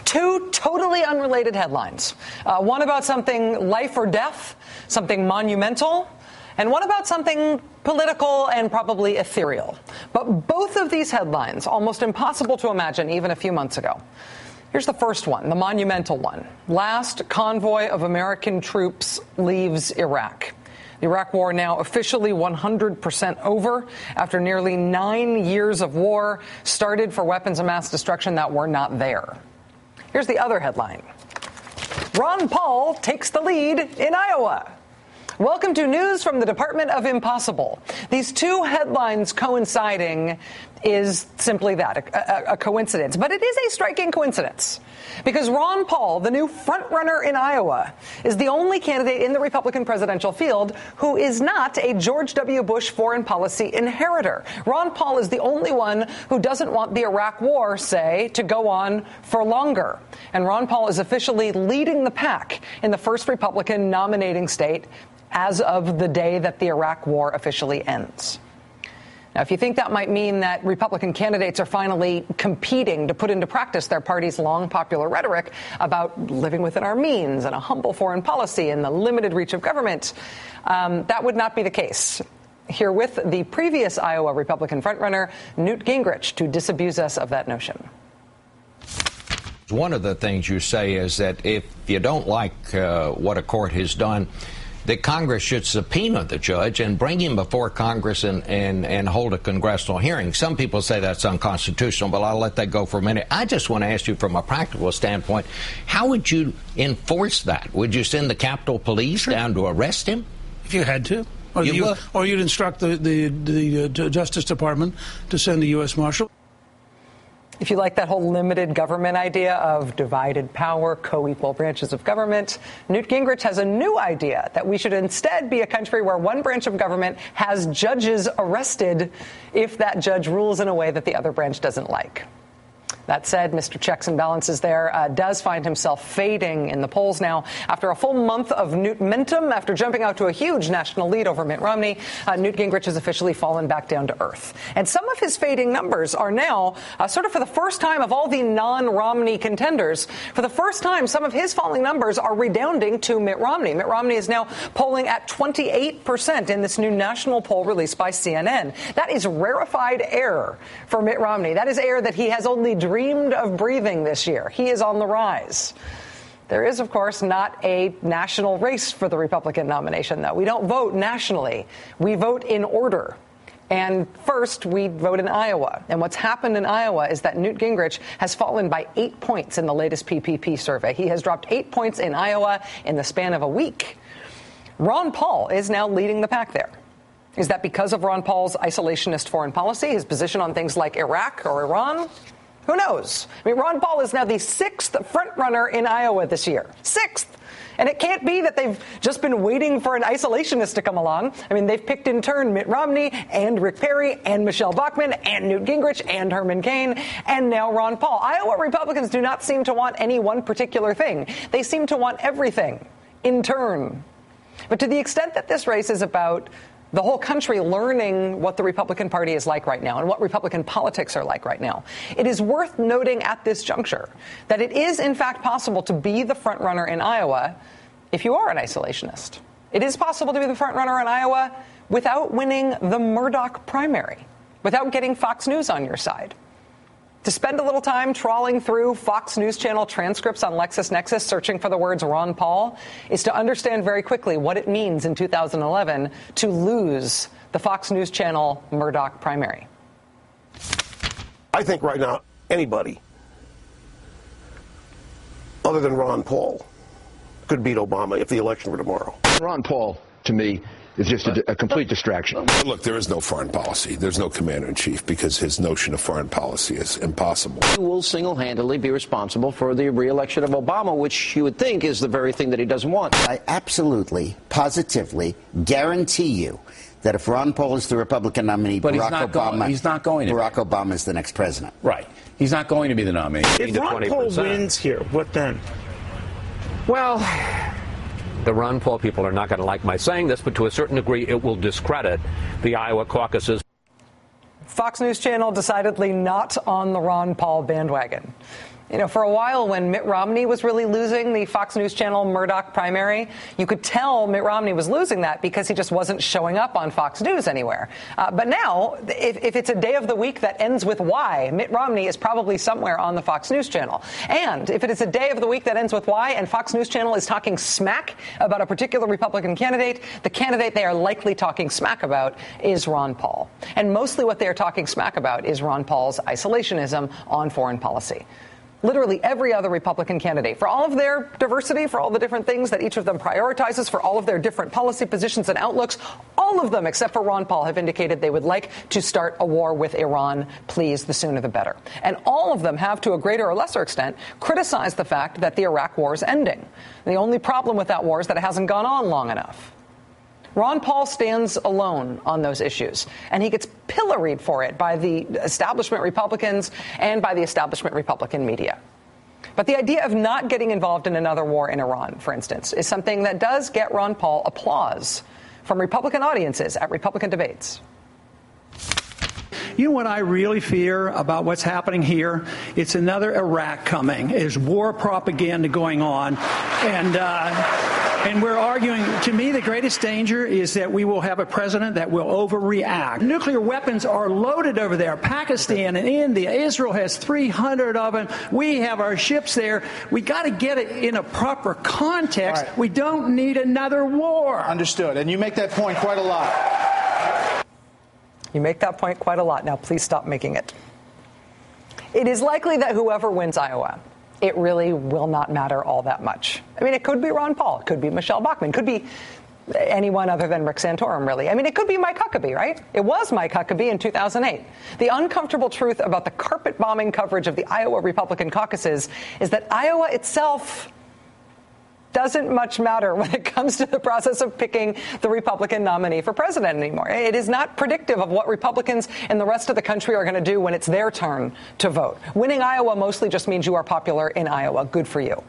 Two totally unrelated headlines. One about something life or death, something monumental, and one about something political and probably ethereal. But both of these headlines, almost impossible to imagine even a few months ago. Here's the first one, the monumental one. Last convoy of American troops leaves Iraq. The Iraq war now officially 100% over after nearly 9 years of war started for weapons of mass destruction that were not there. Here's the other headline. Ron Paul takes the lead in Iowa. Welcome to news from the Department of Impossible. These two headlines coinciding is simply that, a coincidence. But it is a striking coincidence because Ron Paul, the new frontrunner in Iowa, is the only candidate in the Republican presidential field who is not a George W. Bush foreign policy inheritor. Ron Paul is the only one who doesn't want the Iraq war, say, to go on for longer. And Ron Paul is officially leading the pack in the first Republican nominating state as of the day that the Iraq war officially ends. Now, if you think that might mean that Republican candidates are finally competing to put into practice their party's long popular rhetoric about living within our means and a humble foreign policy and the limited reach of government, that would not be the case. Here with the previous Iowa Republican frontrunner, Newt Gingrich, to disabuse us of that notion. One of the things you say is that if you don't like what a court has done, that Congress should subpoena the judge and bring him before Congress and hold a congressional hearing. Some people say that's unconstitutional, but I'll let that go for a minute. I just want to ask you from a practical standpoint, how would you enforce that? Would you send the Capitol Police down to arrest him? If you had to. Or you'd instruct the Justice Department to send a U.S. Marshal. If you like that whole limited government idea of divided power, co-equal branches of government, Newt Gingrich has a new idea that we should instead be a country where one branch of government has judges arrested if that judge rules in a way that the other branch doesn't like. That said, Mr. Checks and Balances there does find himself fading in the polls now. After a full month of Newt-mentum, after jumping out to a huge national lead over Mitt Romney, Newt Gingrich has officially fallen back down to earth. And some of his fading numbers are now, sort of for the first time of all the non-Romney contenders, for the first time, some of his falling numbers are redounding to Mitt Romney. Mitt Romney is now polling at 28% in this new national poll released by CNN. That is rarefied air for Mitt Romney. That is air that he has only dreamed of breathing this year. He is on the rise. There is, of course, not a national race for the Republican nomination, though. We don't vote nationally. We vote in order. And first, we vote in Iowa. And what's happened in Iowa is that Newt Gingrich has fallen by 8 points in the latest PPP survey. He has dropped 8 points in Iowa in the span of a week. Ron Paul is now leading the pack there. Is that because of Ron Paul's isolationist foreign policy, his position on things like Iraq or Iran? Who knows? I mean, Ron Paul is now the 6th frontrunner in Iowa this year. 6th. And it can't be that they've just been waiting for an isolationist to come along. I mean, they've picked in turn Mitt Romney and Rick Perry and Michelle Bachmann and Newt Gingrich and Herman Cain and now Ron Paul. Iowa Republicans do not seem to want any one particular thing. They seem to want everything in turn. But to the extent that this race is about the whole country learning what the Republican Party is like right now and what Republican politics are like right now, it is worth noting at this juncture that it is, in fact, possible to be the front runner in Iowa if you are an isolationist. It is possible to be the front runner in Iowa without winning the Murdoch primary, without getting Fox News on your side. To spend a little time trawling through Fox News Channel transcripts on LexisNexis searching for the words Ron Paul is to understand very quickly what it means in 2011 to lose the Fox News Channel Murdoch primary. I think right now anybody other than Ron Paul could beat Obama if the election were tomorrow. Ron Paul, to me, is just a complete distraction. Look, there is no foreign policy. There's no commander-in-chief because his notion of foreign policy is impossible. He will single-handedly be responsible for the re-election of Obama, which you would think is the very thing that he doesn't want. I absolutely, positively guarantee you that if Ron Paul is the Republican nominee, but he's not going to. Barack Obama is the next president. Right. He's not going to be the nominee. If Ron Paul wins here, what then? Well, the Ron Paul people are not going to like my saying this, but to a certain degree, it will discredit the Iowa caucuses. Fox News Channel decidedly not on the Ron Paul bandwagon. You know, for a while when Mitt Romney was really losing the Fox News Channel Murdoch primary, you could tell Mitt Romney was losing that because he just wasn't showing up on Fox News anywhere. But now, if it's a day of the week that ends with Y, Mitt Romney is probably somewhere on the Fox News Channel. And if it is a day of the week that ends with Y and Fox News Channel is talking smack about a particular Republican candidate, the candidate they are likely talking smack about is Ron Paul. And mostly what they are talking smack about is Ron Paul's isolationism on foreign policy. Literally every other Republican candidate, for all of their diversity, for all the different things that each of them prioritizes, for all of their different policy positions and outlooks, all of them, except for Ron Paul, have indicated they would like to start a war with Iran. Please, the sooner the better. And all of them have, to a greater or lesser extent, criticized the fact that the Iraq war is ending. The only problem with that war is that it hasn't gone on long enough. Ron Paul stands alone on those issues, and he gets pilloried for it by the establishment Republicans and by the establishment Republican media. But the idea of not getting involved in another war in Iran, for instance, is something that does get Ron Paul applause from Republican audiences at Republican debates. You know what I really fear about what's happening here? It's another Iraq coming. There's war propaganda going on. And we're arguing, to me, the greatest danger is that we will have a president that will overreact. Nuclear weapons are loaded over there. Pakistan and India, Israel has 300 of them. We have our ships there. We got to get it in a proper context. Right. We don't need another war. Understood. And you make that point quite a lot. You make that point quite a lot. Now, please stop making it. It is likely that whoever wins Iowa, it really will not matter all that much. I mean, it could be Ron Paul. It could be Michelle Bachmann. It could be anyone other than Rick Santorum, really. I mean, it could be Mike Huckabee, right? It was Mike Huckabee in 2008. The uncomfortable truth about the carpet-bombing coverage of the Iowa Republican caucuses is that Iowa itself doesn't much matter when it comes to the process of picking the Republican nominee for president anymore. It is not predictive of what Republicans in the rest of the country are going to do when it's their turn to vote. Winning Iowa mostly just means you are popular in Iowa. Good for you.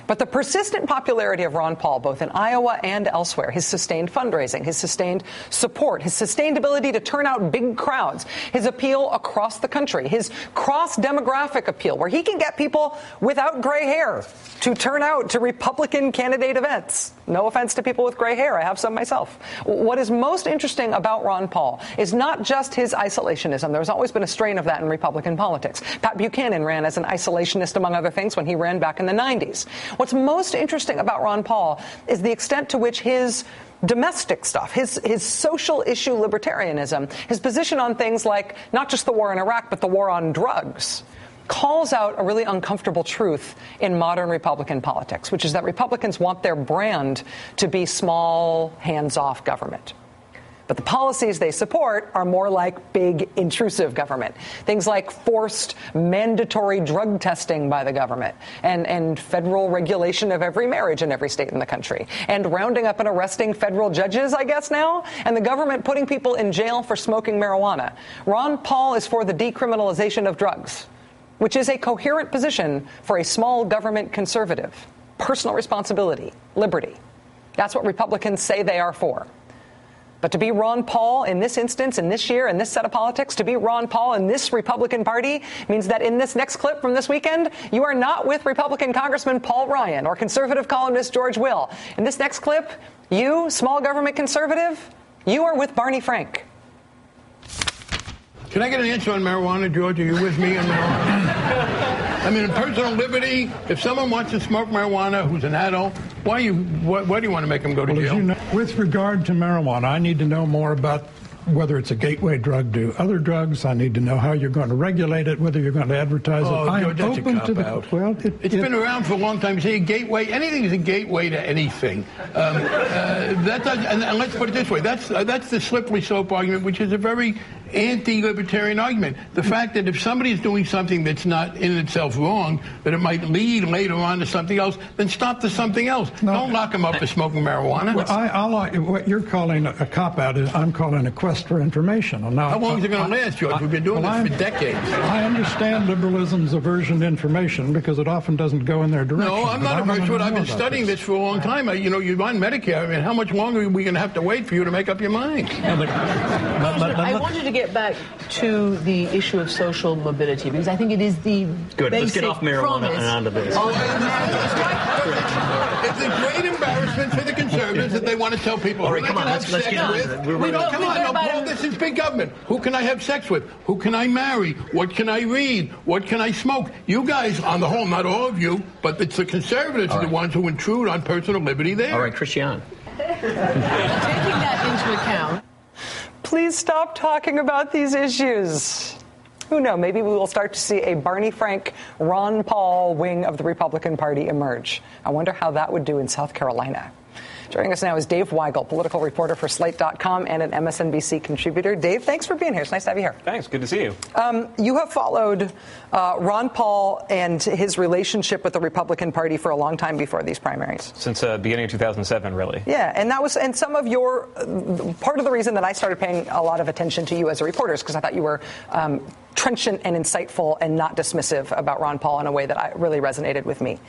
But the persistent popularity of Ron Paul, both in Iowa and elsewhere, his sustained fundraising, his sustained support, his sustained ability to turn out big crowds, his appeal across the country, his cross-demographic appeal, where he can get people without gray hair to turn out to Republican candidate events. No offense to people with gray hair. I have some myself. What is most interesting about Ron Paul is not just his isolationism. There's always been a strain of that in Republican politics. Pat Buchanan ran as an isolationist, among other things, when he ran back in the 90s. What's most interesting about Ron Paul is the extent to which his domestic stuff, his social issue libertarianism, his position on things like not just the war in Iraq, but the war on drugs, calls out a really uncomfortable truth in modern Republican politics, which is that Republicans want their brand to be small, hands-off government. But the policies they support are more like big, intrusive government. Things like forced mandatory drug testing by the government and federal regulation of every marriage in every state in the country and rounding up and arresting federal judges, I guess now, and the government putting people in jail for smoking marijuana. Ron Paul is for the decriminalization of drugs, which is a coherent position for a small government conservative. Personal responsibility, liberty. That's what Republicans say they are for. But to be Ron Paul in this instance, in this year, in this set of politics, to be Ron Paul in this Republican Party means that in this next clip from this weekend, you are not with Republican Congressman Paul Ryan or conservative columnist George Will. In this next clip, you, small government conservative, you are with Barney Frank. Can I get an answer on marijuana, George? Are you with me on marijuana? I mean, in personal liberty, if someone wants to smoke marijuana who's an adult, why do you want to make them go to jail? As you know, with regard to marijuana, I need to know more about whether it's a gateway drug to other drugs. I need to know how you're going to regulate it, whether you're going to advertise it. I am open to the. Well, it's been around for a long time. You say a gateway. Anything is a gateway to anything. And let's put it this way. That's the slippery slope argument, which is a very anti-libertarian argument. The fact that if somebody is doing something that's not in itself wrong, but it might lead later on to something else, then stop the something else. No. Don't lock them up for smoking marijuana. Well, I like what you're calling a cop-out is I'm calling a quest for information. Now, how long is it going to last, George? We've been doing this for decades. I understand liberalism's aversion to information because it often doesn't go in their direction. No, I'm not averse to it. I've been studying this for a long time. You're on Medicare. I mean, how much longer are we going to have to wait for you to make up your mind? I wanted to get get back to the issue of social mobility, because I think it is the Good. Let's get off marijuana and onto this. It's a great embarrassment for the conservatives that they want to tell people all right, who come they on, can have let's sex get on with. it. Come on, no, Paul, this is big government. Who can I have sex with? Who can I marry? What can I read? What can I smoke? You guys, on the whole, not all of you, but it's the conservatives are the ones who intrude on personal liberty there. All right, Christiane. Taking that into account. Please stop talking about these issues. Who knows? Maybe we will start to see a Barney Frank, Ron Paul wing of the Republican Party emerge. I wonder how that would do in South Carolina. Joining us now is Dave Weigel, political reporter for Slate.com and an MSNBC contributor. Dave, thanks for being here. It's nice to have you here. Thanks. Good to see you. You have followed Ron Paul and his relationship with the Republican Party for a long time before these primaries. Since the beginning of 2007, really. Yeah, and some of your part of the reason that I started paying a lot of attention to you as a reporter is because I thought you were trenchant and insightful and not dismissive about Ron Paul in a way that really resonated with me.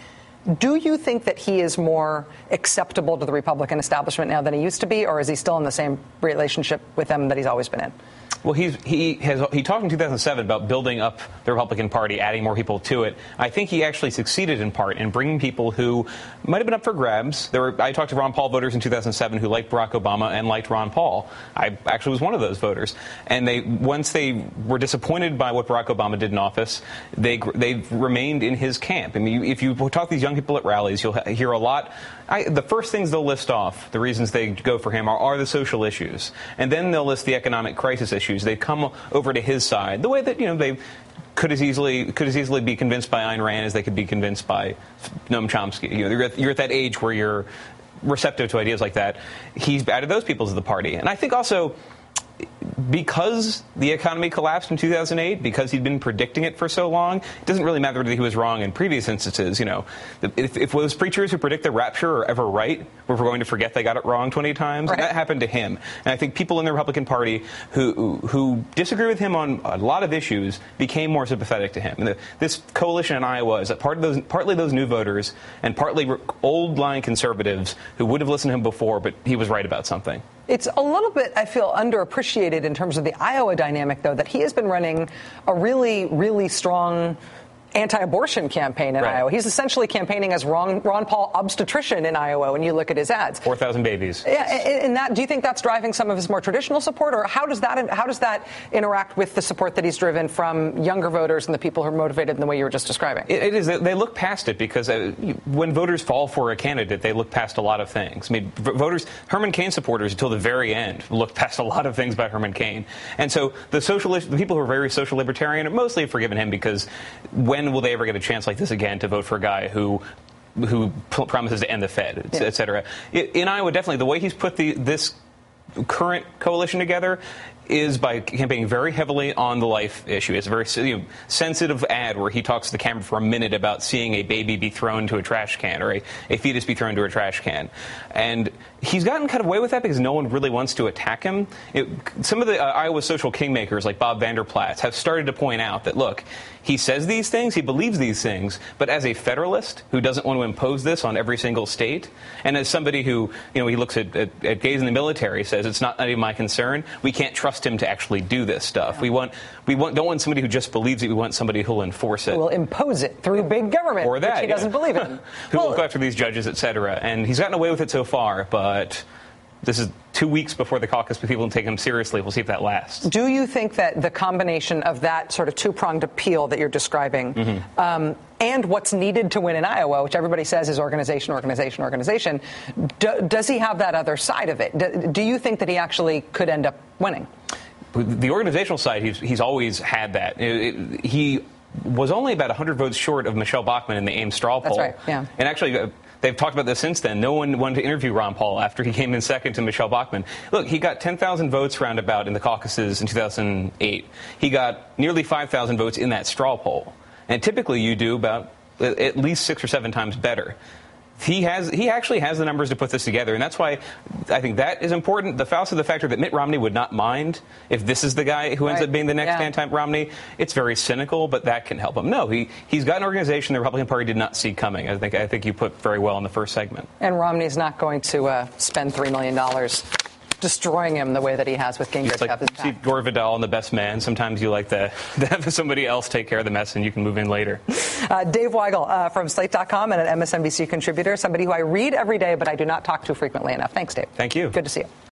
Do you think that he is more acceptable to the Republican establishment now than he used to be, or is he still in the same relationship with them that he's always been in? Well, he talked in 2007 about building up the Republican Party, adding more people to it. I think he actually succeeded in part in bringing people who might have been up for grabs. I talked to Ron Paul voters in 2007 who liked Barack Obama and liked Ron Paul. I actually was one of those voters. And once they were disappointed by what Barack Obama did in office, they remained in his camp. I mean, if you talk to these young people at rallies, you'll hear a lot. The first things they'll list off, the reasons they go for him, are the social issues. And then they'll list the economic crisis issues. They come over to his side the way that they could as easily be convinced by Ayn Rand as they could be convinced by Noam Chomsky. You're at that age where you're receptive to ideas like that. He's added those people to the party, and I think also because the economy collapsed in 2008, because he'd been predicting it for so long, it doesn't really matter that he was wrong in previous instances. If those preachers who predict the rapture are ever right, we're going to forget they got it wrong 20 times. Right. That happened to him. And I think people in the Republican Party who disagree with him on a lot of issues became more sympathetic to him. And this coalition in Iowa is partly those new voters and partly old-line conservatives who would have listened to him before, but he was right about something. It's a little bit, I feel, underappreciated in terms of the Iowa dynamic, though, that he has been running a really, really strong anti-abortion campaign in Iowa. He's essentially campaigning as Ron Paul obstetrician in Iowa when you look at his ads. 4,000 babies. Yeah, and do you think that's driving some of his more traditional support, or how does that interact with the support that he's driven from younger voters and the people who are motivated in the way you were just describing? It is. They look past it because when voters fall for a candidate, they look past a lot of things. I mean, Herman Cain supporters until the very end looked past a lot of things about Herman Cain. And so the people who are very social libertarian are mostly forgiven him because when will they ever get a chance like this again to vote for a guy who promises to end the Fed, et cetera? In Iowa, definitely, the way he's put this current coalition together is by campaigning very heavily on the life issue. It's a very sensitive ad where he talks to the camera for a minute about seeing a baby be thrown to a trash can or a fetus be thrown to a trash can. And he's gotten kind of away with that because no one really wants to attack him. Some of the Iowa social kingmakers like Bob Vander Plaats have started to point out that, look, he says these things, he believes these things, but as a federalist who doesn't want to impose this on every single state, and as somebody who, he looks at gays in the military, says it's not any of my concern, we can't trust him to actually do this stuff. We don't want somebody who just believes it, we want somebody who will enforce it. Who will impose it through big government, or that, which he doesn't believe in. Who will go after these judges, et cetera. And he's gotten away with it so far, but this is 2 weeks before the caucus, but people don't take him seriously. We'll see if that lasts. Do you think that the combination of that sort of two-pronged appeal that you're describing and what's needed to win in Iowa, which everybody says is organization, does he have that other side of it? Do you think that he actually could end up winning? The organizational side, he's always had that. He was only about 100 votes short of Michelle Bachmann in the Ames straw poll. That's right, yeah. And actually, they've talked about this since then. No one wanted to interview Ron Paul after he came in second to Michelle Bachmann. Look, he got 10,000 votes roundabout in the caucuses in 2008. He got nearly 5,000 votes in that straw poll. And typically you do about at least 6 or 7 times better. He actually has the numbers to put this together, and that's why I think that is important. The factor that Mitt Romney would not mind if this is the guy who ends up being the next anti-Romney. It's very cynical, but that can help him. No, he's got an organization the Republican Party did not see coming. I think you put very well in the first segment. And Romney's not going to spend $3 million destroying him the way that he has with Gingrich. It's like, see Gore Vidal and The Best Man. Sometimes you like to have somebody else take care of the mess and you can move in later. Dave Weigel from Slate.com and an MSNBC contributor, somebody who I read every day but I do not talk to frequently enough. Thanks, Dave. Thank you. Good to see you.